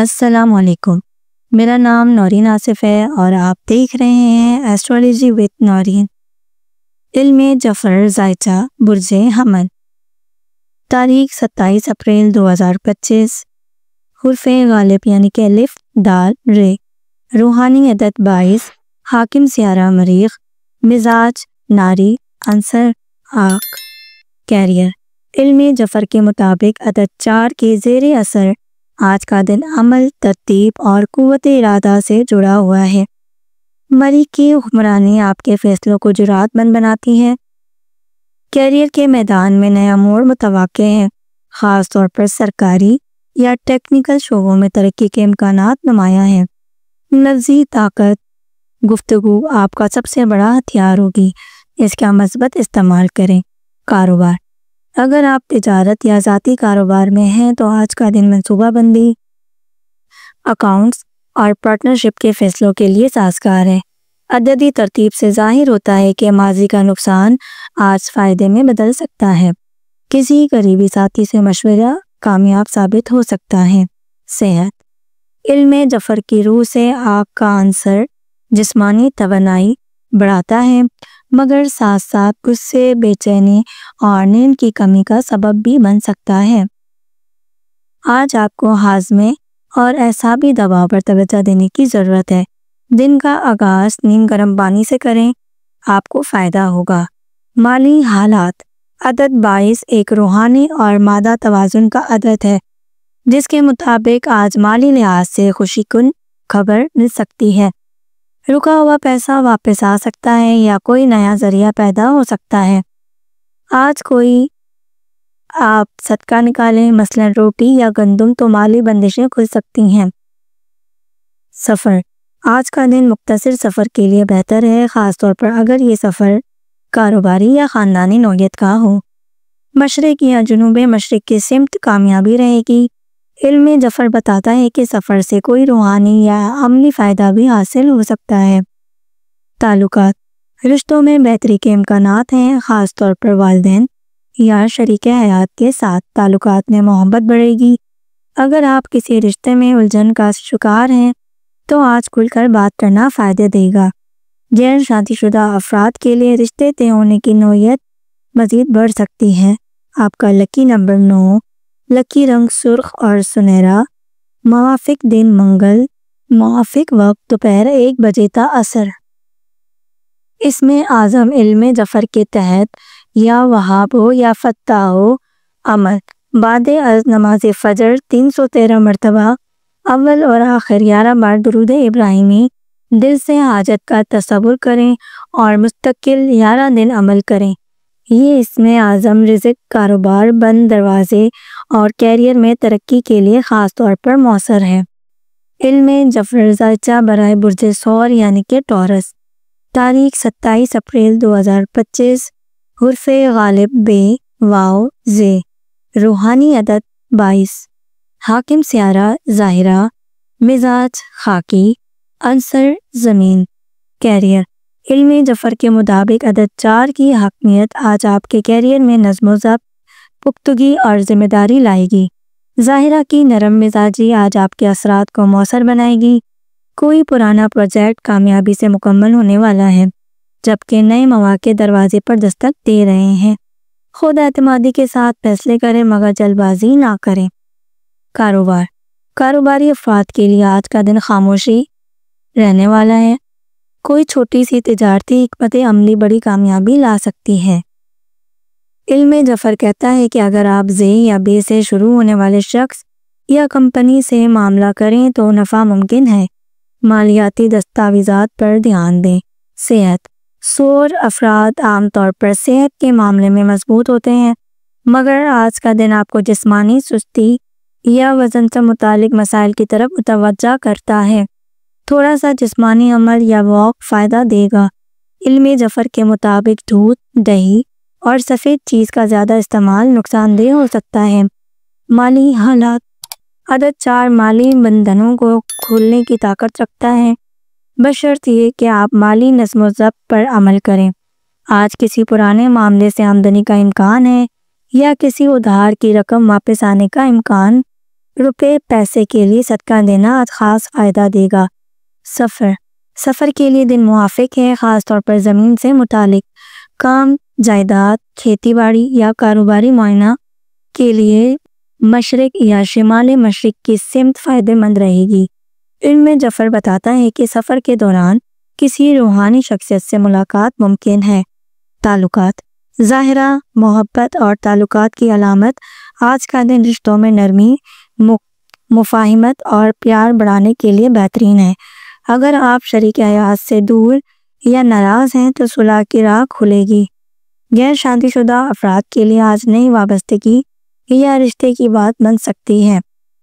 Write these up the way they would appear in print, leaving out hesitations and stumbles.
السلام علیکم، میرا نام نورین آصف ہے اور آپ دیکھ رہے ہیں ایسٹرالوجی وتھ نورین۔ علم جفر ذائچہ برج حمل، تاریخ 27 اپریل 2025، حرف غالب یعنی کہ الف دال رے، روحانی عدد 22، حاکم سیارہ مریخ، مزاج ناری، عنصر آگ، کیریئر۔ علم جفر کے مطابق عدد 4 کے زیر اثر آج کا دن عمل، ترتیب اور قوت ارادہ سے جڑا ہوا ہے۔ مریخ کی حکمرانی آپ کے فیصلوں کو جرأت مند بناتی ہے۔ کیریئر کے میدان میں نیا موڑ متوقع ہے، خاص طور پر سرکاری یا ٹیکنیکل شعبوں میں ترقی کے امکانات نمایاں ہیں۔ لفظی طاقت گفتگو آپ کا سب سے بڑا ہتھیار ہوگی، اس کا مثبت استعمال کریں۔ کاروبار، اگر آپ تجارت یا ذاتی کاروبار میں ہیں تو آج کا دن منصوبہ بندی، اکاؤنٹس اور پارٹنرشپ کے فیصلوں کے لیے سازگار ہے۔ عددی ترتیب سے ظاہر ہوتا ہے کہ ماضی کا نقصان آج فائدے میں بدل سکتا ہے۔ کسی قریبی ساتھی سے مشورہ کامیاب ثابت ہو سکتا ہے۔ صحت، علم جفر کی روح سے آگ کا عنصر جسمانی توانائی بڑھاتا ہے، مگر ساتھ ساتھ غصے، بے چینی اور نیند کی کمی کا سبب بھی بن سکتا ہے۔ آج آپ کو ہاضمے اور اعصابی دباؤ پر توجہ دینے کی ضرورت ہے۔ دن کا آغاز نیم گرم پانی سے کریں، آپ کو فائدہ ہوگا۔ مالی حالات، عدد 22 ایک روحانی اور مادہ توازن کا عدد ہے، جس کے مطابق آج مالی لحاظ سے خوشی کن خبر مل سکتی ہے۔ رکا ہوا پیسہ واپس آ سکتا ہے یا کوئی نیا ذریعہ پیدا ہو سکتا ہے۔ آج کوئی آپ صدقہ نکالیں، مثلا روٹی یا گندم، تو مالی بندشیں کھل سکتی ہیں۔ سفر، آج کا دن مختصر سفر کے لیے بہتر ہے، خاص طور پر اگر یہ سفر کاروباری یا خاندانی نوعیت کا ہو۔ مشرق یا جنوب مشرق کی سمت کامیابی رہے گی۔ علم جفر بتاتا ہے کہ سفر سے کوئی روحانی یا عملی فائدہ بھی حاصل ہو سکتا ہے۔ تعلقات، رشتوں میں بہتری کے امکانات ہیں، خاص طور پر والدین یا شریک حیات کے ساتھ تعلقات میں محبت بڑھے گی۔ اگر آپ کسی رشتے میں الجھن کا شکار ہیں تو آج کھل کر بات کرنا فائدہ دے گا۔ غیر شادی شدہ افراد کے لیے رشتے طے ہونے کی نوعیت مزید بڑھ سکتی ہے۔ آپ کا لکی نمبر 9، لکی رنگ سرخ اور سنہرا، موافق دن منگل، موافق وقت دوپہر 1 بجے تا عصر۔ اس میں اعظم علم جفر کے تحت یا وہاب ہو یا فتح ہو عمل، بعد از نماز فجر 313 مرتبہ اول اور آخر 11 بار درود ابراہیمی دل سے حاجت کا تصور کریں اور مستقل 11 دن عمل کریں۔ یہ اس میں اعظم رزق، کاروبار، بند دروازے اور کیریئر میں ترقی کے لیے خاص طور پر مؤثر ہے۔ علم جفر ذائچہ برائے برج ثور یعنی کہ ٹورس، تاریخ 27 اپریل 2025، حرف غالب بے واو زے، روحانی عدد 22، حاکم سیارہ ظاہرہ، مزاج خاکی، عنصر زمین، کیریئر۔ علم جفر کے مطابق عدد 4 کی حاکمیت آج آپ کے کیریئر میں نظم و ضبط، پختگی اور ذمہ داری لائے گی۔ ظاہرہ کی نرم مزاجی آج آپ کے اثرات کو مؤثر بنائے گی۔ کوئی پرانا پروجیکٹ کامیابی سے مکمل ہونے والا ہے، جبکہ نئے مواقع دروازے پر دستک دے رہے ہیں۔ خود اعتمادی کے ساتھ فیصلے کریں مگر جلد بازی نہ کریں۔ کاروبار، کاروباری افراد کے لیے آج کا دن خاموشی رہنے والا ہے۔ کوئی چھوٹی سی تجارتی حکمت عملی بڑی کامیابی لا سکتی ہے۔ علم جفر کہتا ہے کہ اگر آپ زے یا بے سے شروع ہونے والے شخص یا کمپنی سے معاملہ کریں تو نفع ممکن ہے۔ مالیاتی دستاویزات پر دھیان دیں۔ صحت، سور افراد عام طور پر صحت کے معاملے میں مضبوط ہوتے ہیں، مگر آج کا دن آپ کو جسمانی سستی یا وزن سے متعلق مسائل کی طرف متوجہ کرتا ہے۔ تھوڑا سا جسمانی عمل یا واک فائدہ دے گا۔ علم جفر کے مطابق دودھ، دہی اور سفید چیز کا زیادہ استعمال نقصان دہ ہو سکتا ہے۔ مالی حالات، عدد 4 مالی بندھنوں کو کھولنے کی طاقت رکھتا ہے، بشرط یہ کہ آپ مالی نظم و ضبط پر عمل کریں۔ آج کسی پرانے معاملے سے آمدنی کا امکان ہے یا کسی ادھار کی رقم واپس آنے کا امکان روپے پیسے کے لیے صدقہ دینا خاص فائدہ دے گا۔ سفر کے لیے دن موافق ہے، خاص طور پر زمین سے متعلق کام، جائیداد، کھیتی باڑی یا کاروباری معائنہ کے لیے مشرق یا شمال مشرق کی سمت فائدہ مند رہے گی۔ علم ظفر بتاتا ہے کہ سفر کے دوران کسی روحانی شخصیت سے ملاقات ممکن ہے۔ تعلقات، ظاہرہ محبت اور تعلقات کی علامت آج کا دن رشتوں میں نرمی، مفاہمت اور پیار بڑھانے کے لیے بہترین ہے۔ اگر آپ شریک حیات سے دور یا ناراض ہیں تو صلح کی راہ کھلے گی۔ غیر شادی شدہ افراد کے لیے آج نئی وابستگی یا رشتے کی بات بن سکتی ہے۔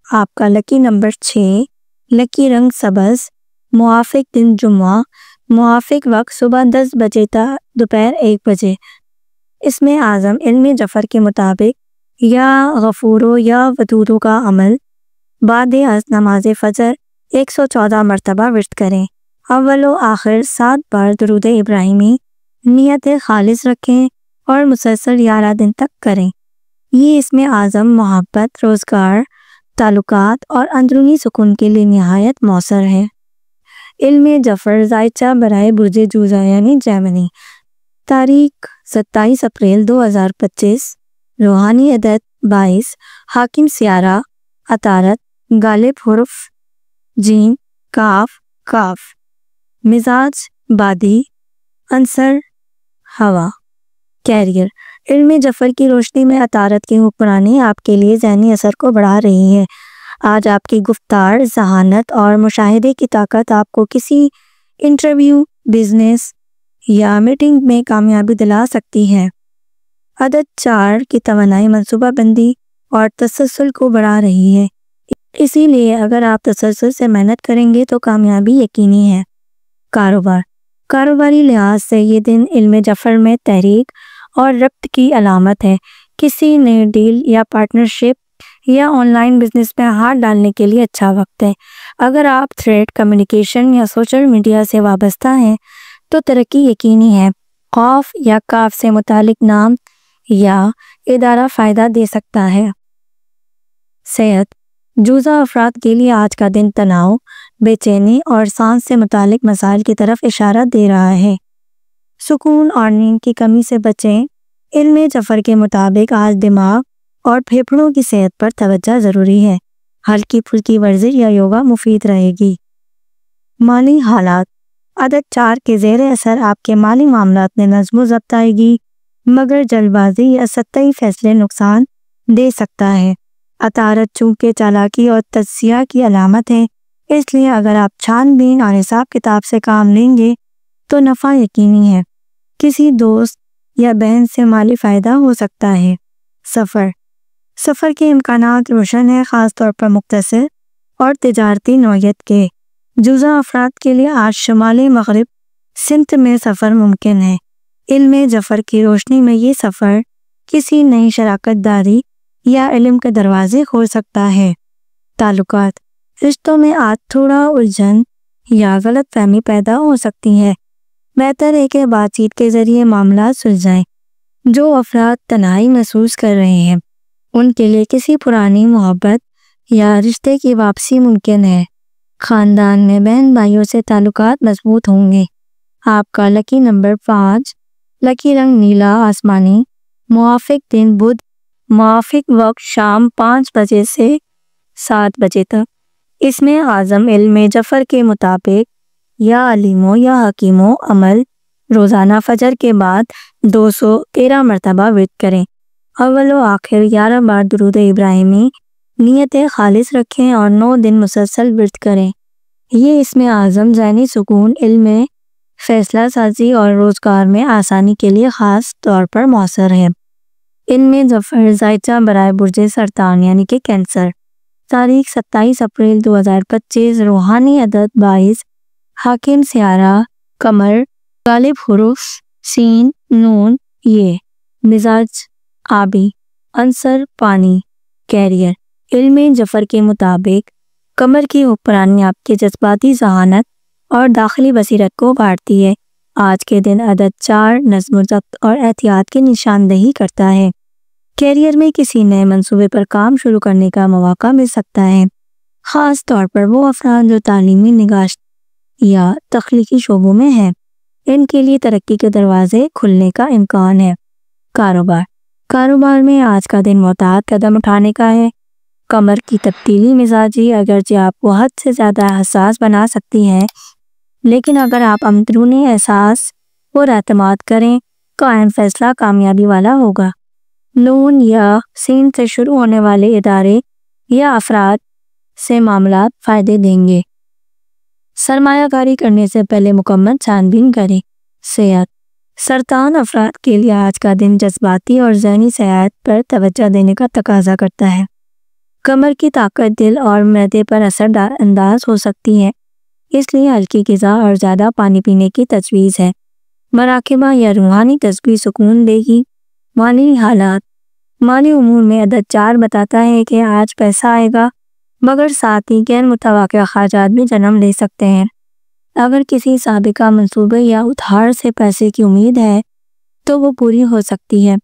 آپ کا لکی نمبر 6، لکی رنگ سبز، موافق دن جمعہ، موافق وقت صبح 10 بجے تا دوپہر 1 بجے۔ اسم اعظم علم ظفر کے مطابق یا غفورو یا ودودو کا عمل، بعد از نماز فجر 114 مرتبہ ورد کریں۔ اول و آخر 7 بار درود ابراہیمی نیت خالص رکھیں اور مسلسل 11 دن تک کریں۔ یہ اسم اعظم محبت، روزگار، تعلقات اور اندرونی سکون کے لیے نہایت مؤثر ہے۔ علم ظفر ذائچہ برائے برج جوزہ یعنی جیمنی، تاریخ 27 اپریل 2025، روحانی عدد 22، حاکم سیارہ عطارد، غالب حرف جیم کاف، مزاج بادی، عنصر ہوا، کیریئر۔ علم ظفر کی روشنی میں عطارد کی حکمرانی آپ کے لیے ذہنی اثر کو بڑھا رہی ہے۔ آج آپ کی گفتار، ذہانت اور مشاہدے کی طاقت آپ کو کسی انٹرویو، بزنس یا میٹنگ میں کامیابی دلا سکتی ہے۔ عدد 4 کی توانائی منصوبہ بندی اور تسلسل کو بڑھا رہی ہے، اسی لیے اگر آپ تسلسل سے محنت کریں گے تو کامیابی یقینی ہے۔ کاروباری لحاظ سے یہ دن علم ظفر میں تحریک اور ربط کی علامت ہے۔ کسی نئے ڈیل یا پارٹنرشپ یا آن لائن بزنس میں ہاتھ ڈالنے کے لیے اچھا وقت ہے۔ اگر آپ تھریڈ، کمیونیکیشن یا سوشل میڈیا سے وابستہ ہیں تو ترقی یقینی ہے۔ قاف یا کاف سے متعلق نام یا ادارہ فائدہ دے سکتا ہے۔ صحت، جوزہ افراد کے لیے آج کا دن تناؤ، بے چینی اور سانس سے متعلق مسائل کی طرف اشارہ دے رہا ہے۔ سکون اور نیند کی کمی سے بچیں۔ علم ظفر کے مطابق آج دماغ اور پھیپھڑوں کی صحت پر توجہ ضروری ہے۔ ہلکی پھلکی ورزش یا یوگا مفید رہے گی۔ مالی حالات، عدد 4 کے زیر اثر آپ کے مالی معاملات میں نظم و ضبط آئے گی، مگر جلد بازی یا سطحی فیصلے نقصان دے سکتا ہے۔ عطارد چونکہ چالاکی اور تجزیہ کی علامت ہے، اس لیے اگر آپ چھان بین اور حساب کتاب سے کام لیں گے تو نفع یقینی ہے۔ کسی دوست یا بہن سے مالی فائدہ ہو سکتا ہے۔ سفر کے امکانات روشن ہیں، خاص طور پر مختصر اور تجارتی نوعیت کے۔ جوزہ افراد کے لیے آج شمال مغرب سمت میں سفر ممکن ہے۔ علم ظفر کی روشنی میں یہ سفر کسی نئی شراکت داری یا علم کے دروازے کھول سکتا ہے۔ تعلقات، رشتوں میں آج تھوڑا الجھن یا غلط فہمی پیدا ہو سکتی ہے۔ بہتر ہے کہ بات چیت کے ذریعے معاملات سلجھائیں۔ جو افراد تنہائی محسوس کر رہے ہیں ان کے لیے کسی پرانی محبت یا رشتے کی واپسی ممکن ہے۔ خاندان میں بہن بھائیوں سے تعلقات مضبوط ہوں گے۔ آپ کا لکی نمبر 5، لکی رنگ نیلا آسمانی، موافق دن بدھ، موافق وقت شام 5 بجے سے 7 بجے تک۔ اسم اعظم علم ظفر کے مطابق یا علیمو یا حکیمو عمل، روزانہ فجر کے بعد 213 مرتبہ ورد کریں۔ اول و آخر 11 بار درود ابراہیمی نیت خالص رکھیں اور 9 دن مسلسل ورد کریں۔ یہ اسم اعظم ذہنی سکون، علم، فیصلہ سازی اور روزگار میں آسانی کے لیے خاص طور پر مؤثر ہے۔ علم ظفر ذائچہ برائے برج سرطان یعنی کہ کینسر، تاریخ 27 اپریل 2025، روحانی عدد 22، حاکم سیارہ قمر، غالب حروف سین نون یہ، مزاج آبی، عنصر پانی، کیریئر۔ علم ظفر کے مطابق قمر کی حکمرانی آپ کے جذباتی ذہانت اور داخلی بصیرت کو بڑھاتی ہے۔ آج کے دن عدد 4 نظم و ضبط اور احتیاط کی نشاندہی کرتا ہے۔ کیریئر میں کسی نئے منصوبے پر کام شروع کرنے کا مواقع مل سکتا ہے، خاص طور پر وہ افراد جو تعلیمی نگہداشت یا تخلیقی شعبوں میں ہیں، ان کے لیے ترقی کے دروازے کھلنے کا امکان ہے۔ کاروبار میں آج کا دن محتاط قدم اٹھانے کا ہے۔ کمر کی تبدیلی مزاجی اگرچہ آپ کو حد سے زیادہ حساس بنا سکتی ہے، لیکن اگر آپ اندرونی احساس اور اعتماد کریں، قائم فیصلہ کامیابی والا ہوگا۔ نون یا سین سے شروع ہونے والے ادارے یا افراد سے معاملات فائدے دیں گے۔ سرمایہ کاری کرنے سے پہلے مکمل چھان بین کریں۔ صحت، سرطان افراد کے لیے آج کا دن جذباتی اور ذہنی صحت پر توجہ دینے کا تقاضا کرتا ہے۔ کمر کی طاقت دل اور معدے پر اثر انداز ہو سکتی ہے، اس لیے ہلکی غذا اور زیادہ پانی پینے کی تجویز ہے۔ مراقبہ یا روحانی تسبیح سکون دے گی۔ مالی حالات، مالی امور میں عدد 4 بتاتا ہے کہ آج پیسہ آئے گا، مگر ساتھ ہی غیر متوقع اخراجات بھی جنم لے سکتے ہیں۔ اگر کسی سابقہ منصوبے یا ادھار سے پیسے کی امید ہے تو وہ پوری ہو سکتی ہے۔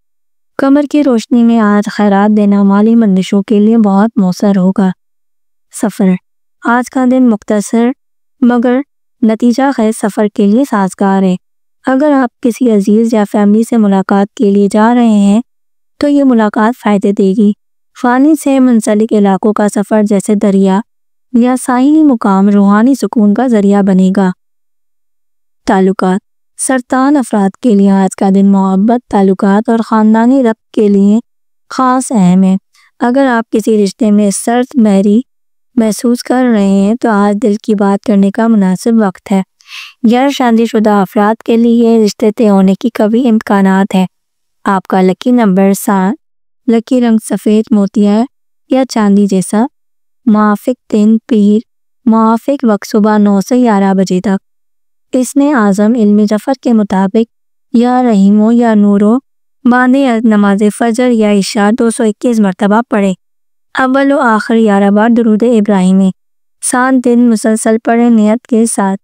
کمر کی روشنی میں آج خیرات دینا مالی بندشوں کے لیے بہت مؤثر ہوگا۔ سفر، آج کا دن مختصر مگر نتیجہ خیز سفر کے لیے سازگار ہے۔ اگر آپ کسی عزیز یا فیملی سے ملاقات کے لیے جا رہے ہیں تو یہ ملاقات فائدے دے گی۔ فانی سے منسلک علاقوں کا سفر جیسے دریا یا ساحلی مقام روحانی سکون کا ذریعہ بنے گا۔ تعلقات، سرطان افراد کے لیے آج کا دن محبت، تعلقات اور خاندانی ربط کے لیے خاص اہم ہے۔ اگر آپ کسی رشتے میں سرد بحری محسوس کر رہے ہیں تو آج دل کی بات کرنے کا مناسب وقت ہے۔ غیر شادی شدہ افراد کے لیے رشتے طے ہونے کی قوی امکانات ہیں۔ آپ کا لکی نمبر 7، لکی رنگ سفید موتیا یا چاندی جیسا۔ موافق دن پیر، موافق وقت صبح 9 سے 11 بجے تک۔ اس نے اعظم علم ظفر کے مطابق یا رحیمو یا نورو باندھے نماز فجر یا عشاء 221 مرتبہ پڑھے۔ اول و آخر 11 بار درود ابراہیمی۔ 7 دن مسلسل پڑھے نیت کے ساتھ۔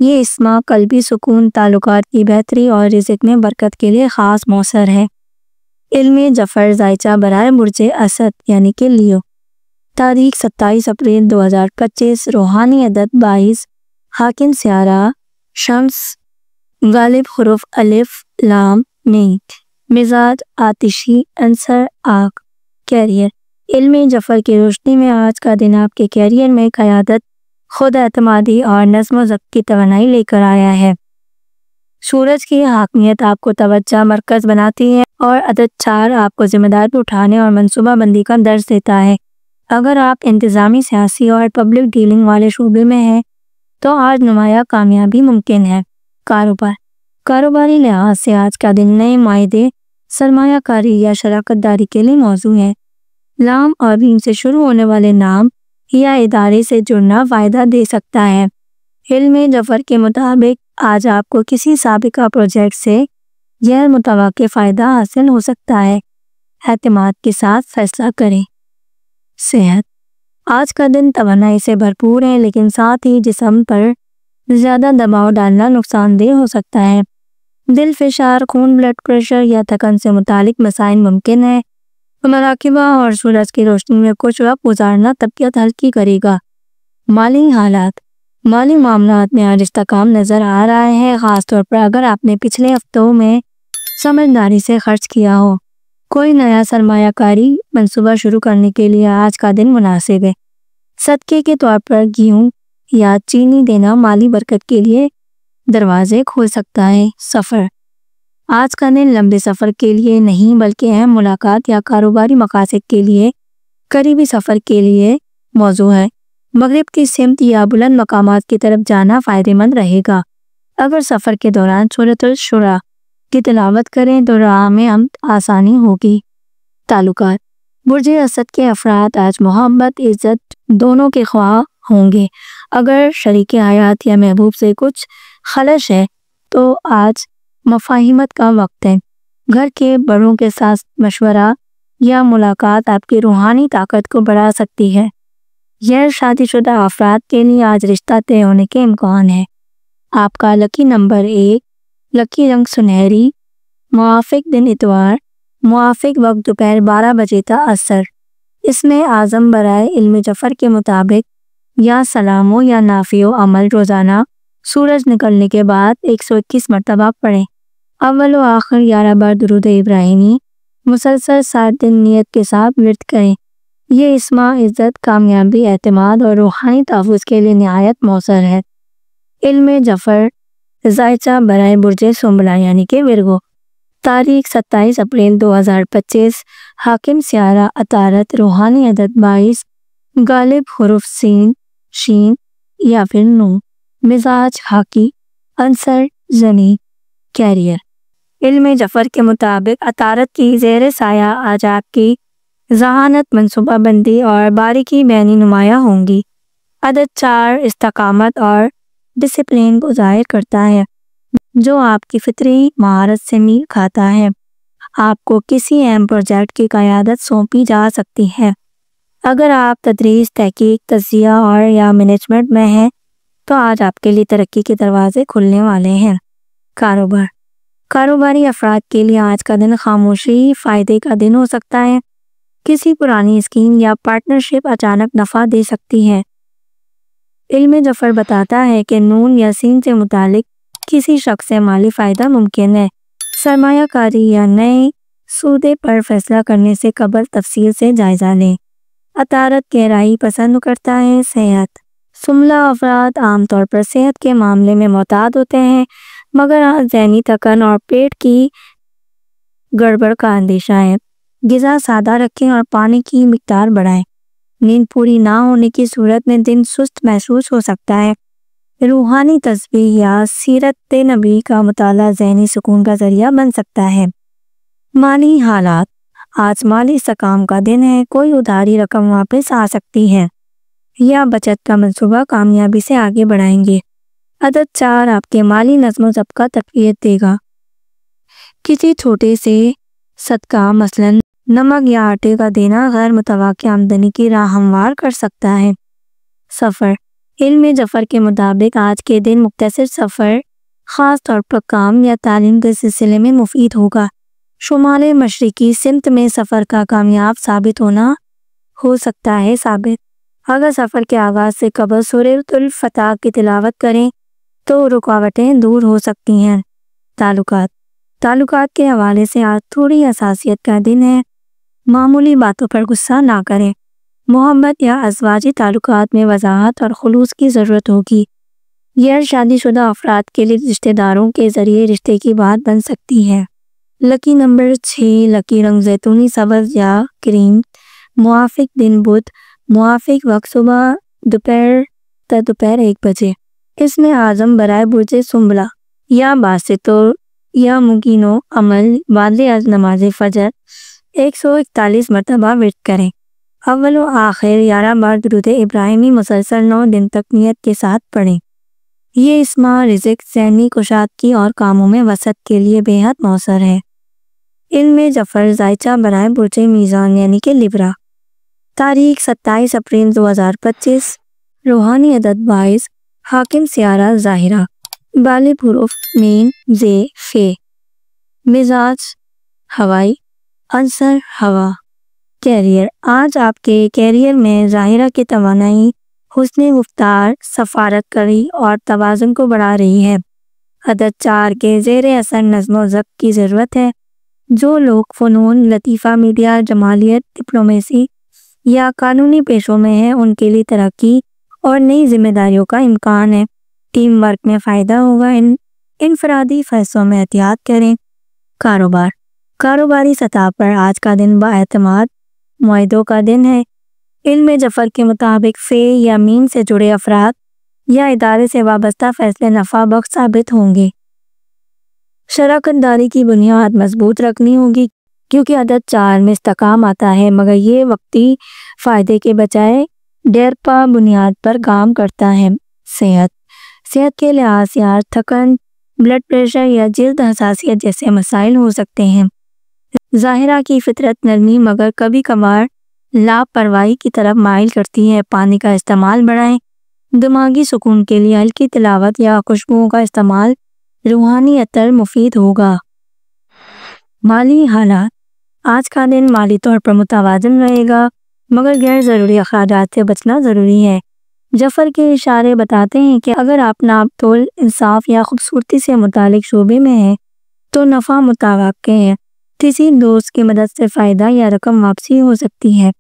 یہ اسما قلبی سکون، تعلقات کی بہتری اور رزق میں برکت کے لیے خاص مؤثر ہے۔ علم ظفر ذائچہ برائے برج اسد یعنی کہ لیو۔ تاریخ 27 اپریل 2025، روحانی عدد 22، حاکم سیارہ شمس، غالب حروف الف لام میم۔ مزاج آتشی، عنصر آگ۔ کیریئر، علم ظفر کی روشنی میں آج کا دن آپ کے کیریئر میں قیادت، خود اعتمادی اور نظم و ضبط کی توانائی لے کر آیا ہے۔ سورج کی حاکمیت آپ کو توجہ مرکز بناتی ہے اور عدد 4 آپ کو ذمہ داری اٹھانے اور منصوبہ بندی کا درس دیتا ہے۔ اگر آپ انتظامی، سیاسی اور پبلک ڈیلنگ والے شعبے میں ہیں تو آج نمایاں کامیابی ممکن ہے۔ کاروباری لحاظ سے آج کا دن نئے معاہدے، سرمایہ کاری یا شراکت داری کے لیے موزوں ہے۔ لام اور بھیم سے شروع ہونے والے نام یا ادارے سے جڑنا فائدہ دے سکتا ہے۔ علم ظفر کے مطابق آج آپ کو کسی سابقہ پروجیکٹ سے غیر متوقع فائدہ حاصل ہو سکتا ہے۔ اعتماد کے ساتھ فیصلہ کریں۔ صحت، آج کا دن توانائی سے بھرپور ہے، لیکن ساتھ ہی جسم پر زیادہ دباؤ ڈالنا نقصان دہ ہو سکتا ہے۔ دل فشار، خون بلڈ پریشر یا تھکن سے متعلق مسائل ممکن ہے۔ مراقبہ اور سورج کی روشنی میں کچھ وقت گزارنا طبیعت ہلکی کرے گا۔ مالی حالات، مالی معاملات میں آج استحکام نظر آ رہا ہے، خاص طور پر اگر آپ نے پچھلے ہفتوں میں سمجھداری سے خرچ کیا ہو۔ کوئی نیا سرمایہ کاری منصوبہ شروع کرنے کے لیے آج کا دن مناسب ہے۔ صدقے کے طور پر گیہوں یا چینی دینا مالی برکت کے لیے دروازے کھول سکتا ہے۔ سفر، آج کا دن لمبے سفر کے لیے نہیں بلکہ اہم ملاقات یا کاروباری مقاصد کے لیے قریبی سفر کے لیے موزوں ہے۔ مغرب کی سمت یا بلند مقامات کی طرف جانا فائدہ مند رہے گا۔ اگر سفر کے دوران سورۃ الشورى کی تلاوت کریں تو راہ میں آسانی ہوگی۔ تعلقات، برج اسد کے افراد آج محبت، عزت دونوں کے خواہاں ہوں گے۔ اگر شریک حیات یا محبوب سے کچھ خلش ہے تو آج مفاہمت کا وقت ہے۔ گھر کے بڑوں کے ساتھ مشورہ یا ملاقات آپ کی روحانی طاقت کو بڑھا سکتی ہے۔ غیر شادی شدہ افراد کے لیے آج رشتہ طے ہونے کے امکان ہے۔ آپ کا لکی نمبر 1، لکی رنگ سنہری، موافق دن اتوار، موافق وقت دوپہر 12 بجے تا عصر۔ اسم اعظم برائے علم جعفر کے مطابق یا سلام و یا نافع و عمل روزانہ سورج نکلنے کے بعد 121 مرتبہ پڑھیں۔ اول و آخر 11 بار درود ابراہیمی مسلسل 7 دن نیت کے ساتھ ورد کریں۔ یہ اسم عزت، کامیابی، اعتماد اور روحانی تحفظ کے لیے نہایت مؤثر ہے۔ علم جعفر ذائچہ برائے برج سنبلہ یعنی کہ ورگو، تاریخ 27 اپریل 2025، حاکم سیارہ عطارد، روحانی عدد 22، غالب حروف سین، شین یا پھر نون، مزاج حاکی، عنصر زمین، کیریئر۔ علم جعفر کے مطابق عطارد کی زیر سایہ آج آپ کی ذہانت، منصوبہ بندی اور باریکی بینی نمایاں ہوں گی۔ عدد 4 استقامت اور ڈسپلین کو ظاہر کرتا ہے جو آپ کی فطری مہارت سے میل کھاتا ہے۔ آپ کو کسی اہم پروجیکٹ کی قیادت سونپی جا سکتی ہے۔ اگر آپ تدریس، تحقیق، تجزیہ اور یا مینجمنٹ میں ہیں تو آج آپ کے لیے ترقی کے دروازے کھلنے والے ہیں۔ کاروبار، کاروباری افراد کے لیے آج کا دن خاموشی فائدے کا دن ہو سکتا ہے۔ کسی پرانی اسکیم یا پارٹنرشپ اچانک نفع دے سکتی ہے۔ علم جعفر بتاتا ہے کہ نون یا سین سے متعلق کسی شخص سے مالی فائدہ ممکن ہے۔ سرمایہ کاری یا نئے سودے پر فیصلہ کرنے سے قبل تفصیل سے جائزہ لیں۔ عطارد گہرائی پسند کرتا ہے۔ صحت، سنبلہ افراد عام طور پر صحت کے معاملے میں محتاط ہوتے ہیں، مگر ذہنی تھکن اور پیٹ کی گڑبڑ کا اندیشہ ہے۔ غذا سادہ رکھیں اور پانی کی مقدار بڑھائیں۔ نیند پوری نہ ہونے کی صورت میں دن سست محسوس ہو سکتا ہے۔ روحانی تسبیح یا سیرت نبی کا مطالعہ ذہنی سکون کا ذریعہ بن سکتا ہے۔ مالی حالات، آج مالی استحکام کا دن ہے۔ کوئی ادھاری رقم واپس آ سکتی ہے یا بچت کا منصوبہ کامیابی سے آگے بڑھائیں گے۔ عدد 4 آپ کے مالی نظم و ضبط کا تقویت دے گا۔ کسی چھوٹے سے صدقہ مثلاً نمک یا آٹے کا دینا غیر متوقع آمدنی کی راہ ہموار کر سکتا ہے۔ سفر، علم جعفر کے مطابق آج کے دن مختصر سفر خاص طور پر کام یا تعلیم کے سلسلے میں مفید ہوگا۔ شمال مشرقی سمت میں سفر کا کامیاب ثابت ہونا ہو سکتا ہے ثابت۔ اگر سفر کے آغاز سے قبل سورۃ الفتح کی تلاوت کریں تو رکاوٹیں دور ہو سکتی ہیں۔ تعلقات کے حوالے سے آج تھوڑی حساسیت کا دن ہے۔ معمولی باتوں پر غصہ نہ کریں۔ محبت یا ازواجی تعلقات میں وضاحت اور خلوص کی ضرورت ہوگی۔ غیر شادی شدہ افراد کے لیے رشتہ داروں کے ذریعے رشتے کی بات بن سکتی ہے۔ لکی نمبر 6، لکی رنگ زیتونی، سبز یا کریم، موافق دن بدھ، موافق وقت صبح دوپہر تا دوپہر 1 بجے۔ اسم اعظم برائے برج سنبلہ یا باسطو یا مکینو عمل، بعد از نماز فجر 141 مرتبہ ورد کریں۔ اول و آخر 11 بار درود ابراہیمی مسلسل 9 دن تک نیت کے ساتھ پڑھیں۔ یہ اسم رزق، ذہنی کشادگی اور کاموں میں وسعت کے لیے بے حد مؤثر ہے۔ علم جعفر ذائچہ برائے برج میزان یعنی کہ لیبرا، تاریخ 27 اپریل 2025، روحانی عدد 22، حاکم سیارہ ظاہرہ، غالب حروف میم، زے، فے، مزاج ہوائی، عنصر ہوا، کیریئر، آج آپ کے کیریئر میں ظاہرہ کی توانائی حسن گفتار، سفارت کاری اور توازن کو بڑھا رہی ہے۔ عدد 4 کے زیر اثر نظم و ضبط کی ضرورت ہے۔ جو لوگ فنون لطیفہ، میڈیا، جمالیت، ڈپلومیسی یا قانونی پیشوں میں ہیں ان کے لیے ترقی اور نئی ذمہ داریوں کا امکان ہے۔ ٹیم ورک میں فائدہ ہوگا۔ انفرادی فیصلوں میں احتیاط کریں۔ کاروبار، کاروباری سطح پر آج کا دن باعتماد معاہدوں کا دن ہے۔ علم جعفر کے مطابق فے یا میم سے جڑے افراد یا ادارے سے وابستہ فیصلے نفع بخش ثابت ہوں گے۔ شراکت داری کی بنیاد مضبوط رکھنی ہوگی کیونکہ عدد 4 میں استحکام آتا ہے، مگر یہ وقتی فائدے کے بجائے دیرپا بنیاد پر کام کرتا ہے۔ صحت کے لحاظ سے آج تھکن، بلڈ پریشر یا جلد حساسیت جیسے مسائل ہو سکتے ہیں۔ ظاہرہ کی فطرت نرمی مگر کبھی کبھار لاپرواہی کی طرف مائل کرتی ہے۔ پانی کا استعمال بڑھائیں۔ دماغی سکون کے لیے ہلکی تلاوت یا خوشبوؤں کا استعمال روحانی عطر مفید ہوگا۔ مالی حالات، آج کا دن مالی طور پر متوازن رہے گا، مگر غیر ضروری اخراجات سے بچنا ضروری ہے۔ جعفر کے اشارے بتاتے ہیں کہ اگر آپ ناپ تول، انصاف یا خوبصورتی سے متعلق شعبے میں ہیں تو نفع متوقع ہے۔ کسی دوست کی مدد سے فائدہ یا رقم واپسی ہو سکتی ہے۔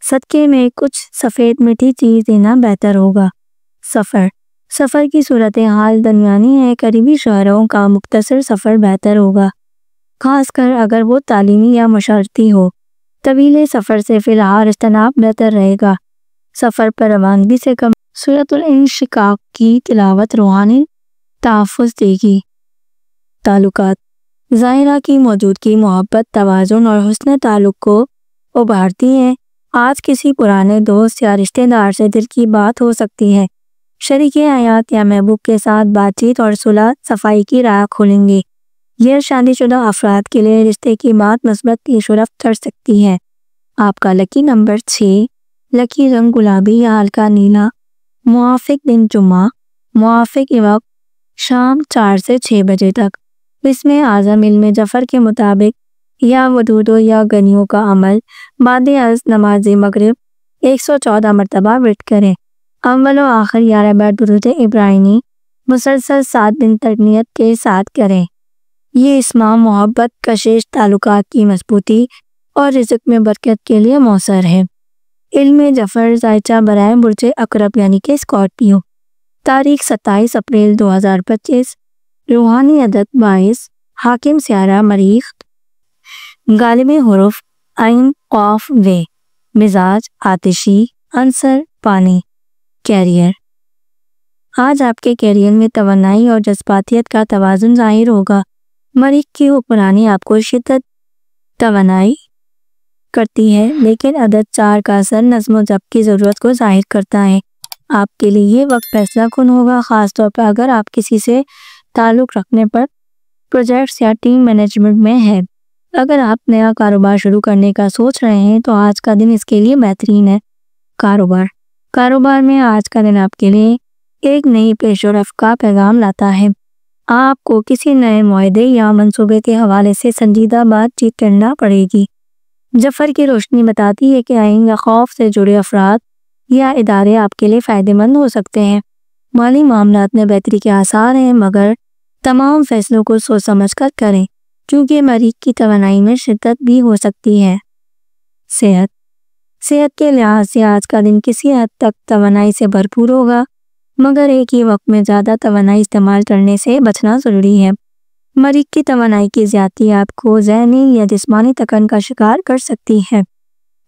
صدقے میں کچھ سفید میٹھی چیز دینا بہتر ہوگا۔ سفر کی صورتحال درمیانی ہے۔ قریبی شہروں کا مختصر سفر بہتر ہوگا، خاص کر اگر وہ تعلیمی یا مشاورتی ہو۔ طویل سفر سے فی الحال اجتناب بہتر رہے گا۔ سفر پر روانگی سے قبل سورۃ الانشقاق کی تلاوت روحانی تحفظ دے گی۔ تعلقات: ظاہرہ کی موجودگی محبت، توازن اور حسن تعلق کو ابھارتی ہے۔ آج کسی پرانے دوست یا رشتہ دار سے دل کی بات ہو سکتی ہے۔ شریک حیات یا محبوب کے ساتھ بات چیت اور صلح صفائی کی راہ کھولیں گے۔ غیر شادی شدہ افراد کے لیے رشتے کی بات مثبت پیش رفت کر سکتی ہے۔ آپ کا لکی نمبر 6، لکی رنگ گلابی یا ہلکا نیلا۔ موافق دن جمعہ، موافق وقت شام 4 سے 6 بجے تک۔ بسم اعظم علم جعفر کے مطابق یا ودودو یا گنیوں کا عمل بعد از نماز مغرب 114 مرتبہ ورد کریں۔ اول و آخر 11 بار درود ابراہیمی مسلسل 7 دن تک نیت کے ساتھ کریں۔ یہ اسما محبت، کشش، تعلقات کی مضبوطی اور رزق میں برکت کے لیے مؤثر ہے۔ علم جعفر ذائچہ برائے برج عقرب یعنی کہ اسکارپیو۔ تاریخ 27 اپریل 2025۔ روحانی عدد 22۔ حاکم سیارہ مریخ۔ غالب حروف عین قاف و۔ مزاج آتشی، عنصر پانی۔ کیریئر: آج آپ کے کیریئر میں توانائی اور جذباتیت کا توازن ظاہر ہوگا۔ مریخ کی حکمرانی آپ کو شدت توانائی کرتی ہے، لیکن عدد 4 کا اثر نظم و ضبط کی ضرورت کو ظاہر کرتا ہے۔ آپ کے لیے یہ وقت فیصلہ کن ہوگا، خاص طور پر اگر آپ کسی سے تعلق رکھنے پر پروجیکٹس یا ٹیم مینجمنٹ میں ہے۔ اگر آپ نیا کاروبار شروع کرنے کا سوچ رہے ہیں تو آج کا دن اس کے لیے بہترین ہے۔ کاروبار میں آج کا دن آپ کے لیے ایک نئی پیش رفت کا پیغام لاتا ہے۔ آپ کو کسی نئے معاہدے یا منصوبے کے حوالے سے سنجیدہ بات چیت کرنا پڑے گی۔ جعفر کی روشنی بتاتی ہے کہ عین یا خوف سے جڑے افراد یا ادارے آپ کے لیے فائدہ مند ہو سکتے ہیں۔ مالی معاملات میں بہتری کے آثار ہیں، مگر تمام فیصلوں کو سوچ سمجھ کر کریں کیونکہ مریخ کی توانائی میں شدت بھی ہو سکتی ہے۔ صحت کے لحاظ سے آج کا دن کسی حد تک توانائی سے بھرپور ہوگا، مگر ایک ہی وقت میں زیادہ توانائی استعمال کرنے سے بچنا ضروری ہے۔ مریخ کی توانائی کی زیادتی آپ کو ذہنی یا جسمانی تکن کا شکار کر سکتی ہے۔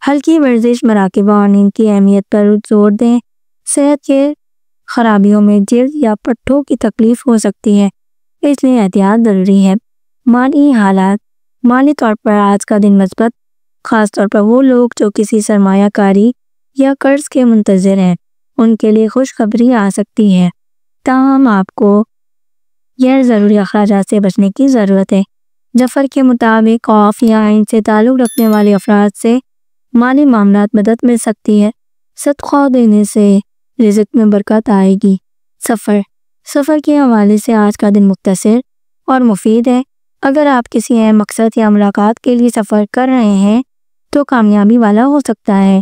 ہلکی ورزش، مراقبہ اور نیند کی اہمیت پر زور دیں۔ صحت کے خرابیوں میں جلد یا پٹھوں کی تکلیف ہو سکتی ہے، اس لیے احتیاط ضروری ہے۔ مالی حالات: مالی طور پر آج کا دن مثبت، خاص طور پر وہ لوگ جو کسی سرمایہ کاری یا قرض کے منتظر ہیں، ان کے لیے خوشخبری آ سکتی ہے۔ تاہم آپ کو غیر ضروری اخراجات سے بچنے کی ضرورت ہے۔ جعفر کے مطابق قاف یا عین سے تعلق رکھنے والے افراد سے مالی معاملات مدد مل سکتی ہے۔ صدقہ دینے سے رزق میں برکت آئے گی۔ سفر کے حوالے سے آج کا دن مختصر اور مفید ہے۔ اگر آپ کسی اہم مقصد یا ملاقات کے لیے سفر کر رہے ہیں تو کامیابی والا ہو سکتا ہے۔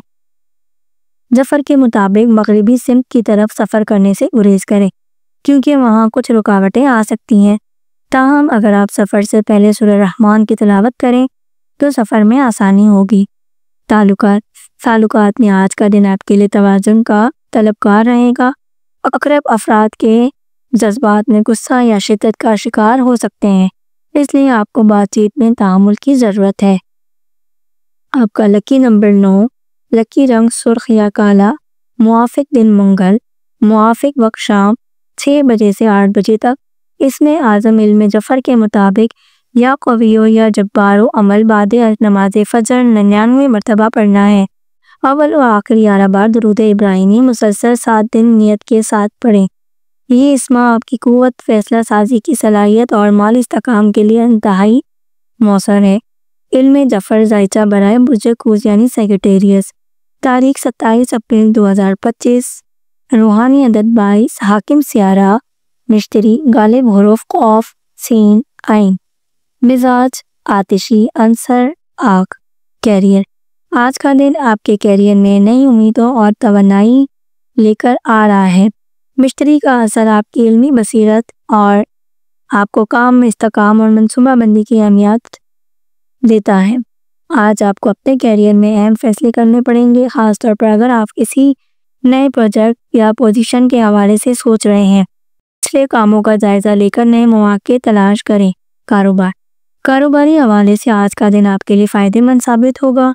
جعفر کے مطابق مغربی سمت کی طرف سفر کرنے سے گریز کریں کیونکہ وہاں کچھ رکاوٹیں آ سکتی ہیں۔ تاہم اگر آپ سفر سے پہلے سورہ رحمان کی تلاوت کریں تو سفر میں آسانی ہوگی۔ تعلقات میں آج کا دن آپ کے لیے توازن کا طلبگار رہے گا۔ عقرب افراد کے جذبات میں غصہ یا شدت کا شکار ہو سکتے ہیں، اس لیے آپ کو بات چیت میں تحمل کی ضرورت ہے۔ آپ کا لکی نمبر 9، لکی رنگ سرخ یا کالا۔ موافق دن منگل، موافق وقت شام 6 بجے سے 8 بجے تک۔ اس میں اعظم علم جعفر کے مطابق یا قویو یا جبارو عمل بعد نماز فجر 99 مرتبہ پڑھنا ہے۔ اول و آخر 11 بار درود ابراہیمی مسلسل 7 دن نیت کے ساتھ پڑھیں۔ یہ اسما آپ کی قوت، فیصلہ سازی کی صلاحیت اور مالی استحکام کے لیے انتہائی مؤثر ہے۔ علم جعفر ذائچہ برائے برج قوس یعنی سیگیٹیریس۔ تاریخ 27 اپریل 2025۔ روحانی عدد 22۔ حاکم سیارہ مشتری۔ غالب حروف قاف، سین، عین۔ مزاج آتشی، عنصر آگ۔ کیریئر، آج کا دن آپ کے کیریئر میں نئی امیدوں اور توانائی لے کر آ رہا ہے۔ مشتری کا اثر آپ کی علمی بصیرت اور آپ کو کام میں استحکام اور منصوبہ بندی کی اہمیت دیتا ہے۔ آج آپ کو اپنے کیریئر میں اہم فیصلے کرنے پڑیں گے، خاص طور پر اگر آپ کسی نئے پروجیکٹ یا پوزیشن کے حوالے سے سوچ رہے ہیں۔ پچھلے کاموں کا جائزہ لے کر نئے مواقع تلاش کریں۔ کاروبار، کاروباری حوالے سے آج کا دن آپ کے لیے فائدہ مند ثابت ہوگا۔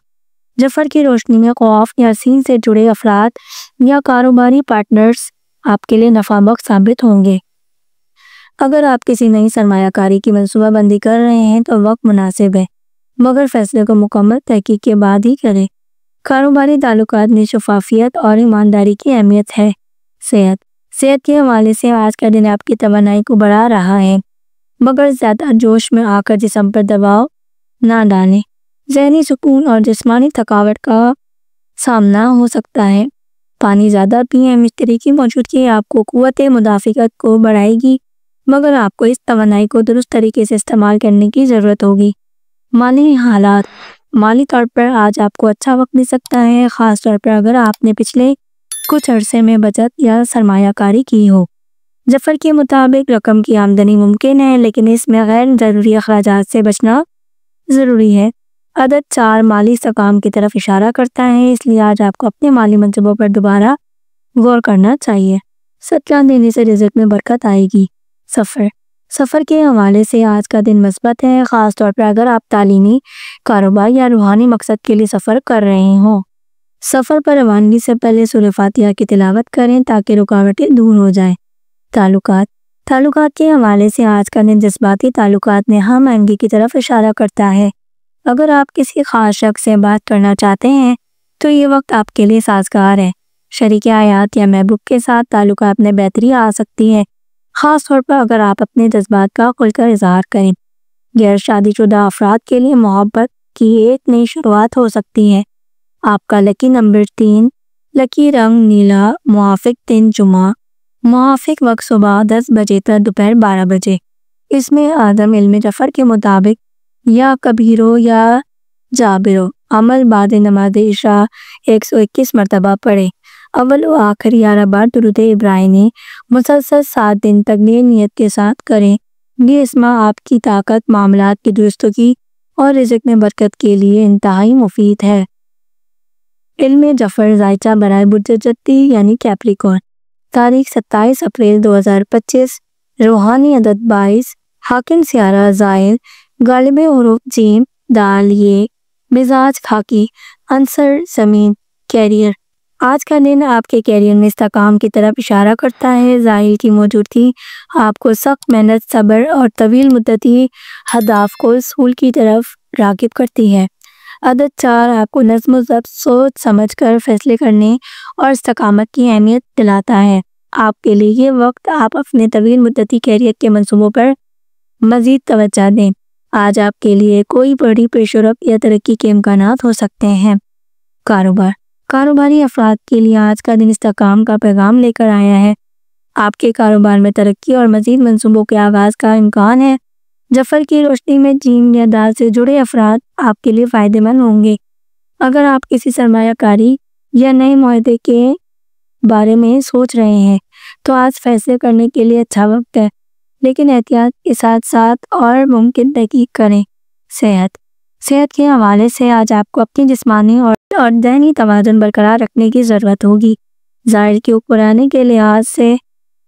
جفر کی روشنی میں خوف یا سین سے جڑے افراد یا کاروباری پارٹنرز آپ کے لیے نفع بخش ثابت ہوں گے۔ اگر آپ کسی نئی سرمایہ کاری کی منصوبہ بندی کر رہے ہیں تو وقت مناسب ہے، مگر فیصلے کو مکمل تحقیق کے بعد ہی کریں۔ کاروباری تعلقات میں شفافیت اور ایمانداری کی اہمیت ہے۔ صحت کے حوالے سے آج کا دن آپ کی توانائی کو بڑھا رہا ہے، مگر زیادہ جوش میں آ کر جسم پر دباؤ نہ ڈالیں۔ ذہنی سکون اور جسمانی تھکاوٹ کا سامنا ہو سکتا ہے۔ پانی زیادہ پئیں۔ مشتری کی موجودگی آپ کو قوت مدافعت کو بڑھائے گی، مگر آپ کو اس توانائی کو درست طریقے سے استعمال کرنے کی ضرورت ہوگی۔ مالی حالات، مالی طور پر آج آپ کو اچھا وقت مل سکتا ہے، خاص طور پر اگر آپ نے پچھلے کچھ عرصے میں بچت یا سرمایہ کاری کی ہو۔ جفر کے مطابق رقم کی آمدنی ممکن ہے، لیکن اس میں غیر ضروری اخراجات سے بچنا ضروری ہے۔ عدد 4 مالی استحکام کی طرف اشارہ کرتا ہے، اس لیے آج آپ کو اپنے مالی منصوبوں پر دوبارہ غور کرنا چاہیے۔ صدقہ دینے سے رزق میں برکت آئے گی۔ سفر کے حوالے سے آج کا دن مثبت ہے، خاص طور پر اگر آپ تعلیمی، کاروبار یا روحانی مقصد کے لیے سفر کر رہے ہوں۔ سفر پر روانگی سے پہلے سورہ فاتحہ کی تلاوت کریں تاکہ رکاوٹیں دور ہو جائیں۔ تعلقات کے حوالے سے آج کا دن جذباتی تعلقات میں ہم آہنگی کی طرف اشارہ کرتا ہے۔ اگر آپ کسی خاص شخص سے بات کرنا چاہتے ہیں تو یہ وقت آپ کے لیے سازگار ہے۔ شریک حیات یا محبوب کے ساتھ تعلقات میں بہتری آ سکتی ہے، خاص طور پر اگر آپ اپنے جذبات کا کھل کر اظہار کریں۔ غیر شادی شدہ افراد کے لیے محبت کی ایک نئی شروعات ہو سکتی ہے۔ آپ کا لکی نمبر 3، لکی رنگ نیلا، موافق دن جمعہ، موافق وقت صبح 10 بجے تا دوپہر 12 بجے۔ اس میں اعظم علم جفر کے مطابق یا کبیرو یا جابرو عمل بعد نماز عشاء 121 مرتبہ پڑھے۔ اول و آخر 11 بار درود ابراہیمی مسلسل 7 دن تک نیت کے ساتھ کریں۔ یہ اسم آپ کی طاقت، معاملات کی درستگی اور رزق میں برکت کے لیے انتہائی مفید ہے۔ علم جفر ذائچہ برائے برج جدی یعنی کیپریکورن، تاریخ 27 اپریل 2025، روحانی عدد 22، حاکم سیارہ زائل، غالب حروف جیم دال یہ، مزاج خاکی، عنصر زمین۔ کیریئر، آج کا دن آپ کے کیریئر میں استحکام کی طرف اشارہ کرتا ہے۔ زائل کی موجودگی آپ کو سخت محنت، صبر اور طویل مدتی اہداف کو حصول کی طرف راغب کرتی ہے۔ عدد 4 آپ کو نظم و ضبط، سوچ سمجھ کر فیصلے کرنے اور استقامت کی اہمیت دلاتا ہے۔ آپ کے لیے یہ وقت آپ اپنے طویل مدتی کیریئر کے منصوبوں پر مزید توجہ دیں۔ آج آپ کے لیے کوئی بڑی پیشرفت یا ترقی کے امکانات ہو سکتے ہیں۔ کاروباری افراد کے لیے آج کا دن استحکام کا پیغام لے کر آیا ہے۔ آپ کے کاروبار میں ترقی اور مزید منصوبوں کے آغاز کا امکان ہے۔ جفر کی روشنی میں جیم یا دال سے جڑے افراد آپ کے لیے فائدہ مند ہوں گے۔ اگر آپ کسی سرمایہ کاری یا نئے معاہدے کے بارے میں سوچ رہے ہیں تو آج فیصلے کرنے کے لیے اچھا وقت ہے، لیکن احتیاط کے ساتھ اور ممکن تحقیق کریں۔ صحت کے حوالے سے آج آپ کو اپنی جسمانی اور ذہنی توازن برقرار رکھنے کی ضرورت ہوگی۔ ظاہر کی حکمرانی کے لحاظ سے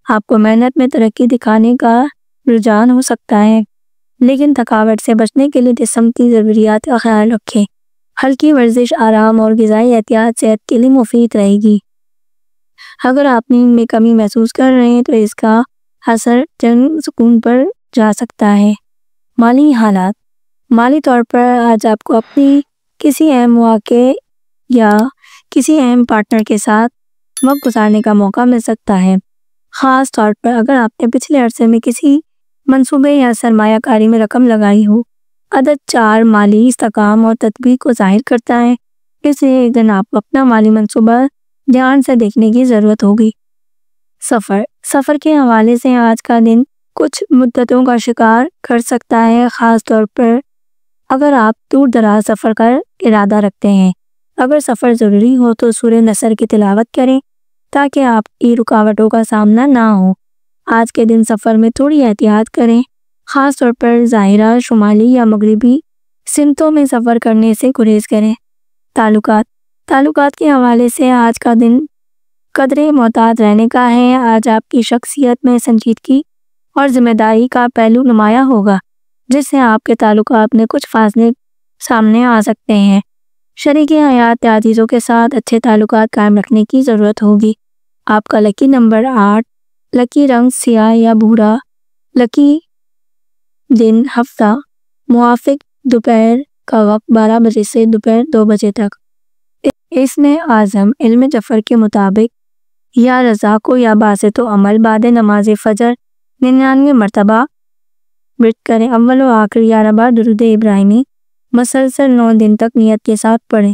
آپ کو محنت میں ترقی دکھانے کا رجحان ہو سکتا ہے، لیکن تھکاوٹ سے بچنے کے لیے جسم کی ضروریات کا خیال رکھیں۔ ہلکی ورزش، آرام اور غذائی احتیاط صحت کے لیے مفید رہے گی۔ اگر آپ نیند میں کمی محسوس کر رہے ہیں تو اس کا اثر جنگ سکون پر جا سکتا ہے۔ مالی حالات، مالی طور پر آج آپ کو اپنی کسی اہم واقعے یا کسی اہم پارٹنر کے ساتھ وقت گزارنے کا موقع مل سکتا ہے، خاص طور پر اگر آپ نے پچھلے عرصے میں کسی منصوبے یا سرمایہ کاری میں رقم لگائی ہو۔ عدد 4 مالی استحکام اور تدبیر کو ظاہر کرتا ہے، اس لیے ایک دن آپ کو اپنا مالی منصوبہ دھیان سے دیکھنے کی ضرورت ہوگی۔ سفر کے حوالے سے آج کا دن کچھ مدتوں کا شکار کر سکتا ہے، خاص طور پر اگر آپ دور دراز سفر کا ارادہ رکھتے ہیں، اگر سفر ضروری ہو تو سورہ نصر کی تلاوت کریں تاکہ آپ کی رکاوٹوں کا سامنا نہ ہو۔ آج کے دن سفر میں تھوڑی احتیاط کریں، خاص طور پر ظاہرہ، شمالی یا مغربی سمتوں میں سفر کرنے سے گریز کریں۔ تعلقات کے حوالے سے آج کا دن قدرے محتاط رہنے کا ہے۔ آج آپ کی شخصیت میں سنجیدگی اور ذمہ داری کا پہلو نمایاں ہوگا، جس سے آپ کے تعلقات میں کچھ فاصلے سامنے آ سکتے ہیں۔ شریک حیات یا عزیزوں کے ساتھ اچھے تعلقات قائم رکھنے کی ضرورت ہوگی۔ آپ کا لکی نمبر 8، لکی رنگ سیاہ یا بھورا، لکی دن ہفتہ، موافق دوپہر کا وقت 12 بجے سے دوپہر 2 بجے تک۔ اسم اعظم علم جعفر کے مطابق یا رضا کو یا باسط و عمل بعد نماز فجر 99 مرتبہ ورد کریں۔ اول و آخر 11 بار درود ابراہیمی مسلسل 9 دن تک نیت کے ساتھ پڑھیں۔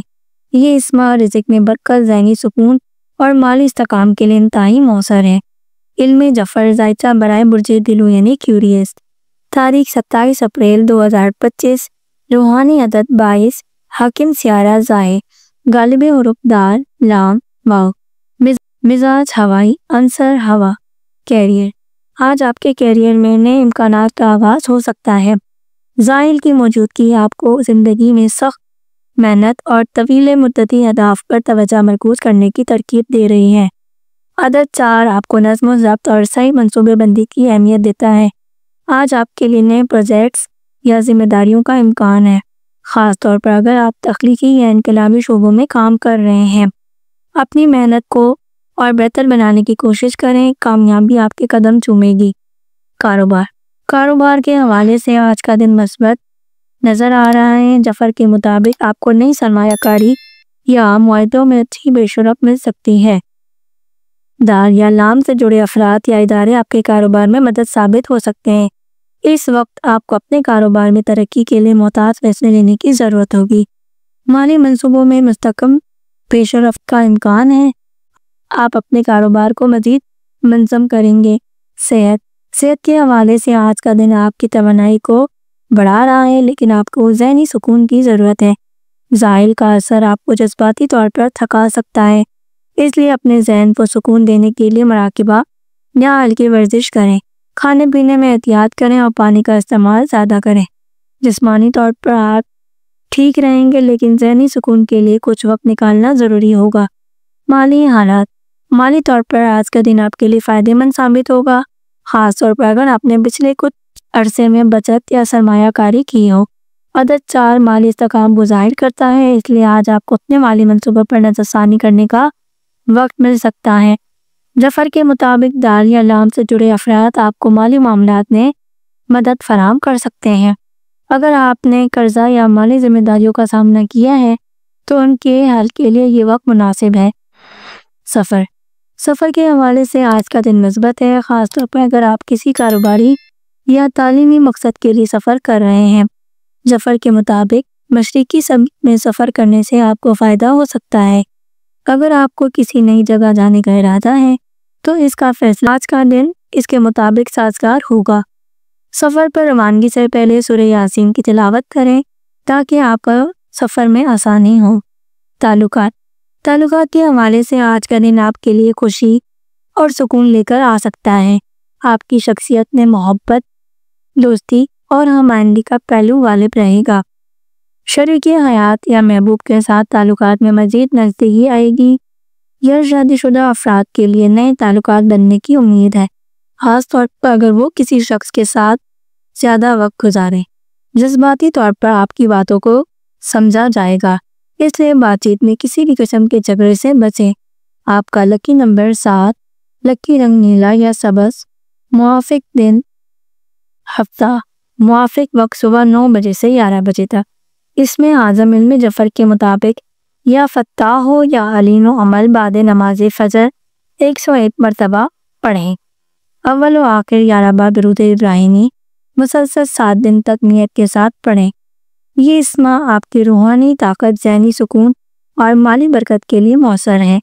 یہ اسم رزق میں برکت، ذہنی سکون اور مالی استحکام کے لیے انتہائی مؤثر ہے۔ علم جعفر ذائچہ برائے برج دلو یعنی کیوریس، تاریخ 27 اپریل 2025، روحانی عدد 22، حاکم سیارہ زائے، غالب حروف دال، لام، واو، مزاج ہوائی، عنصر ہوا۔ کیریئر، آج آپ کے کیریئر میں نئے امکانات کا آغاز ہو سکتا ہے۔ زائل کی موجودگی آپ کو زندگی میں سخت محنت اور طویل مدتی اہداف پر توجہ مرکوز کرنے کی ترغیب دے رہی ہے۔ عدد 4 آپ کو نظم و ضبط اور صحیح منصوبے بندی کی اہمیت دیتا ہے۔ آج آپ کے لیے نئے پروجیکٹس یا ذمہ داریوں کا امکان ہے، خاص طور پر اگر آپ تخلیقی یا انقلابی شعبوں میں کام کر رہے ہیں۔ اپنی محنت کو اور بہتر بنانے کی کوشش کریں، کامیابی آپ کے قدم چومے گی۔ کاروبار کے حوالے سے آج کا دن مثبت نظر آ رہا ہے۔ جعفر کے مطابق آپ کو نئی سرمایہ کاری یا معاہدوں میں اچھی پیشرفت مل سکتی ہے۔ دال یا لام سے جڑے افراد یا ادارے آپ کے کاروبار میں مدد ثابت ہو سکتے ہیں۔ اس وقت آپ کو اپنے کاروبار میں ترقی کے لیے محتاط فیصلے لینے کی ضرورت ہوگی۔ مالی منصوبوں میں مستحکم پیش رفت کا امکان ہے۔ آپ اپنے کاروبار کو مزید منظم کریں گے۔ صحت کے حوالے سے آج کا دن آپ کی توانائی کو بڑھا رہا ہے، لیکن آپ کو ذہنی سکون کی ضرورت ہے۔ زائل کا اثر آپ کو جذباتی طور پر تھکا سکتا ہے، اس لیے اپنے ذہن کو سکون دینے کے لیے مراقبہ یا ہلکی ورزش کریں۔ کھانے پینے میں احتیاط کریں اور پانی کا استعمال زیادہ کریں۔ جسمانی طور پر آپ ٹھیک رہیں گے، لیکن ذہنی سکون کے لیے کچھ وقت نکالنا ضروری ہوگا۔ مالی حالات، مالی طور پر آج کا دن آپ کے لیے فائدہ مند ثابت ہوگا، خاص طور پر اگر آپ نے پچھلے کچھ عرصے میں بچت یا سرمایہ کاری کی ہو۔ عدد 4 مالی استحکام کو ظاہر کرتا ہے، اس لیے آج آپ کو اپنے مالی منصوبوں پر نظر ثانی کرنے کا وقت مل سکتا ہے۔ جعفر کے مطابق دال یا لام سے جڑے افراد آپ کو مالی معاملات میں مدد فراہم کر سکتے ہیں۔ اگر آپ نے قرضہ یا مالی ذمہ داریوں کا سامنا کیا ہے تو ان کے حل کے لیے یہ وقت مناسب ہے۔ سفر کے حوالے سے آج کا دن مثبت ہے، خاص طور پر اگر آپ کسی کاروباری یا تعلیمی مقصد کے لیے سفر کر رہے ہیں۔ جعفر کے مطابق مشرقی سمت میں سفر کرنے سے آپ کو فائدہ ہو سکتا ہے۔ اگر آپ کو کسی نئی جگہ جانے کا ارادہ ہے تو اس کا فیصلہ آج کا دن اس کے مطابق سازگار ہوگا۔ سفر پر روانگی سے پہلے سورہ یاسین کی تلاوت کریں تاکہ آپ کا سفر میں آسانی ہو۔ تعلقات کے حوالے سے آج کا دن آپ کے لیے خوشی اور سکون لے کر آ سکتا ہے۔ آپ کی شخصیت میں محبت، دوستی اور ہم آہنگی کا پہلو غالب رہے گا۔ شریک حیات یا محبوب کے ساتھ تعلقات میں مزید نزدیکی آئے گی۔ یا شادی شدہ افراد کے لیے نئے تعلقات بننے کی امید ہے، خاص طور پر اگر وہ کسی شخص کے ساتھ زیادہ وقت گزاریں۔ جذباتی طور پر آپ کی باتوں کو سمجھا جائے گا، اس لیے بات چیت میں کسی بھی قسم کے جھگڑے سے بچیں۔ آپ کا لکی نمبر 7، لکی رنگ نیلا یا سبز، موافق دن ہفتہ، موافق وقت صبح 9 بجے سے 11 بجے تک۔ اس میں اعظم علم جعفر کے مطابق یا فتح ہو یا علین و عمل بعد نماز فجر 101 مرتبہ پڑھیں۔ اول و آخر 11 بار درود ابراہیمی مسلسل 7 دن تک نیت کے ساتھ پڑھیں۔ یہ اسم آپ کی روحانی طاقت، ذہنی سکون اور مالی برکت کے لیے مؤثر ہے۔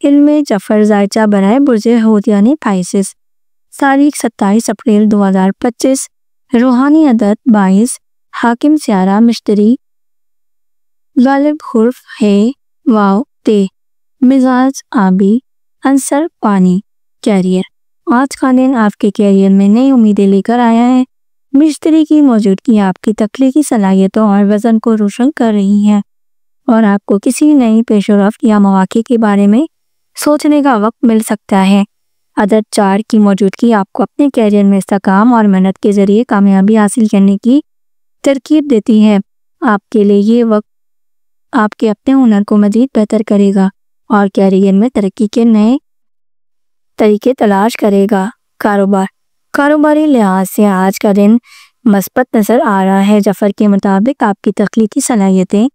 علم جعفر ذائچہ برائے برج حوت یعنی پائسس، تاریخ 27 اپریل 2025، روحانی عدد 22، حاکم سیارہ مشتری، غالب حرف ہے واو تے، مزاج آبی، عنصر پانی، کیریئر۔ آج کا دن آپ کے کیریئر میں نئی امیدیں لے کر آیا ہے۔ مشتری کی موجودگی آپ کی تخلیقی صلاحیتوں اور وژن کو روشن کر رہی ہے اور آپ کو کسی نئی پیش رفت یا مواقع کے بارے میں سوچنے کا وقت مل سکتا ہے۔ عدد 4 کی موجودگی آپ کو اپنے کیریئر میں استحکام اور محنت کے ذریعے کامیابی حاصل کرنے کی ترغیب دیتی ہے۔ آپ کے لیے یہ وقت آپ کے اپنے ہنر کو مزید بہتر کرے گا اور کیریئر میں ترقی کے نئے طریقے تلاش کرے گا۔ کاروباری لحاظ سے آج کا دن مثبت نظر آ رہا ہے۔ جعفر کے مطابق آپ کی تخلیقی صلاحیتیں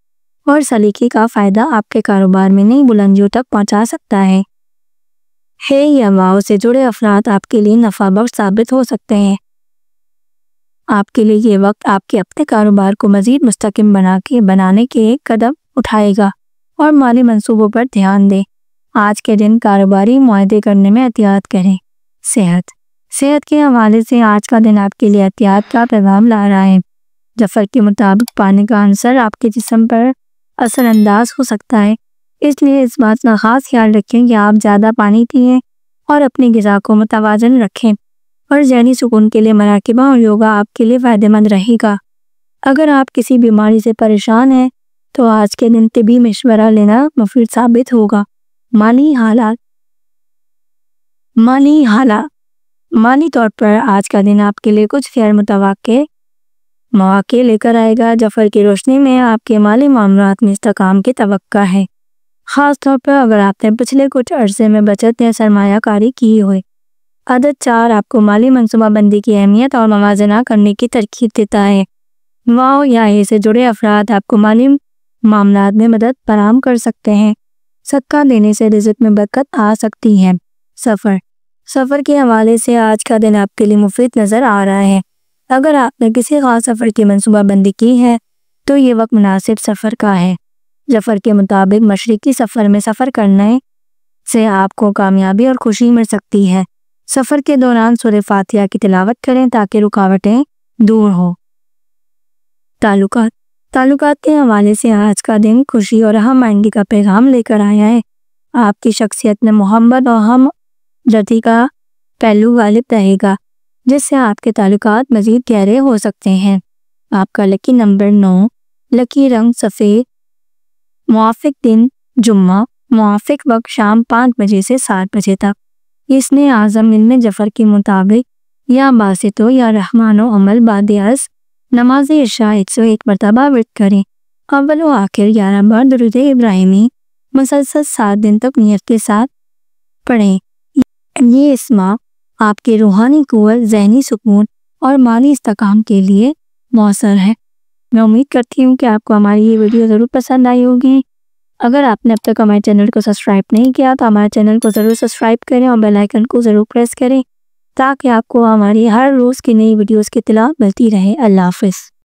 اور سلیقے کا فائدہ آپ کے کاروبار میں نئی بلندیوں تک پہنچا سکتا ہے۔ یا واو سے جڑے افراد آپ کے لیے نفع بخش ثابت ہو سکتے ہیں۔ آپ کے لیے یہ وقت آپ کے اپنے کاروبار کو مزید مستحکم بنانے کے ایک قدم اٹھائے گا اور مالی منصوبوں پر دھیان دیں۔ آج کے دن کاروباری معاہدے کرنے میں احتیاط کریں۔ صحت کے حوالے سے آج کا دن آپ کے لیے احتیاط کا پیغام لا رہا ہے۔ جعفر کے مطابق پانی کا عنصر آپ کے جسم پر اثر انداز ہو سکتا ہے، اس لیے اس بات کا خاص خیال رکھیں کہ آپ زیادہ پانی پئیں اور اپنی غذا کو متوازن رکھیں، اور ذہنی سکون کے لیے مراقبہ اور یوگا آپ کے لیے فائدہ مند رہے گا۔ اگر آپ کسی بیماری سے پریشان ہیں تو آج کے دن طبی مشورہ لینا مفید ثابت ہوگا۔ مالی طور پر آج کا دن آپ کے لیے کچھ غیر متوقع مواقع لے کر آئے گا۔ جعفر کی روشنی میں آپ کے مالی معاملات میں استحکام کی توقع ہے، خاص طور پر اگر آپ نے پچھلے کچھ عرصے میں بچت یا سرمایہ کاری کی ہوئے۔ عدد 4 آپ کو مالی منصوبہ بندی کی اہمیت اور موازنہ کرنے کی ترغیب دیتا ہے۔ واو یا اے سے جڑے افراد آپ کو مالی معاملات میں مدد فراہم کر سکتے ہیں۔ صدقہ دینے سے رزق میں برکت آ سکتی ہے۔ سفر کے حوالے سے آج کا دن آپ کے لیے مفید نظر آ رہا ہے۔ اگر آپ نے کسی خاص سفر کی منصوبہ بندی کی ہے تو یہ وقت مناسب سفر کا ہے۔ جعفر کے مطابق مشرقی سفر میں سفر کرنے سے آپ کو کامیابی اور خوشی مل سکتی ہے۔ سفر کے دوران سورہ فاتحہ کی تلاوت کریں تاکہ رکاوٹیں دور ہوں۔ تعلقات کے حوالے سے آج کا دن خوشی اور ہم آہنگی کا پیغام لے کر آیا ہے۔ آپ کی شخصیت میں محبت اور ہمدردی کا پہلو غالب رہے گا، جس سے آپ کے تعلقات مزید گہرے ہو سکتے ہیں۔ آپ کا لکی نمبر 9، لکی رنگ سفید، موافق دن جمعہ، موافق وقت شام 5 بجے سے 7 بجے تک۔ اس نے اعظم علم جعفر کے مطابق یا باسطو یا رحمان و عمل بعد از نماز عشاء 101 مرتبہ ورد کریں۔ اول و آخر 11 بار درود ابراہیمی مسلسل 7 دن تک نیت کے ساتھ پڑھیں۔ یہ اسما آپ کے روحانی قوت، ذہنی سکون اور مالی استحکام کے لیے مؤثر ہے۔ میں امید کرتی ہوں کہ آپ کو ہماری یہ ویڈیو ضرور پسند آئی ہوگی۔ اگر آپ نے اب تک ہمارے چینل کو سبسکرائب نہیں کیا تو ہمارے چینل کو ضرور سبسکرائب کریں اور بیل آئیکن کو ضرور پریس کریں تاکہ آپ کو ہماری ہر روز کی نئی ویڈیوز کی اطلاع ملتی رہے۔ اللہ حافظ۔